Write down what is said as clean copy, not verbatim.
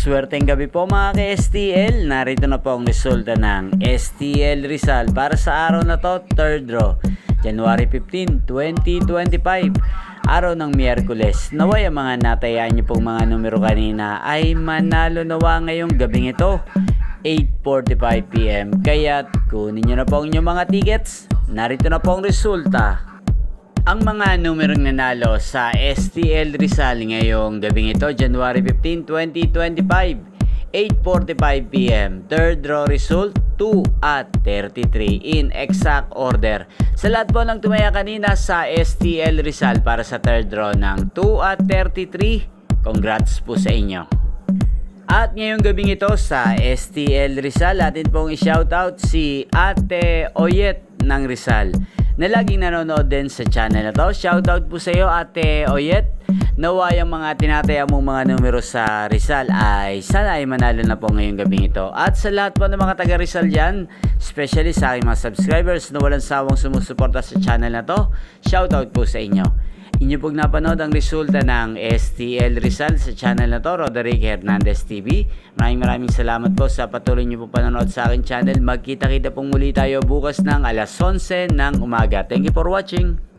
Maswerteng gabi po mga ka-STL. Narito na po ang resulta ng STL Rizal para sa araw na to, 3rd draw, January 15, 2025. Araw ng Miyerkules. Naway ang mga natayaan niyo pong mga numero kanina ay manalo nawa ngayong gabing ito, 8:45 PM. Kaya't kunin niyo na po ang inyong mga tickets. Narito na po ang resulta. Ang mga numerong nanalo sa STL Rizal ngayong gabing ito, January 15, 2025, 8:45 PM. 3rd draw result, 2 at 33 in exact order. Sa lahat po ng tumaya kanina sa STL Rizal para sa 3rd draw ng 2 at 33, congrats po sa inyo. At ngayong gabing ito sa STL Rizal, atin pong i-shoutout si Ate Oyet ng Rizal na laging nanonood din sa channel na to. Shoutout po sa iyo, Ate Oyet. Naway ang mga tinataya mong mga numero sa Rizal ay sana ay manalo na po ngayong gabing ito. At sa lahat po ng mga taga Rizal dyan, especially sa aking mga subscribers na walang sawang sumusuporta sa channel na to, shoutout po sa inyo. Inyo pong napanood ang resulta ng STL Rizal sa channel na to, Roderick Hernandez TV. Maraming salamat po sa patuloy nyo po panonood sa aking channel. Magkita-kita pong muli tayo bukas ng alas 11 ng umaga. Thank you for watching.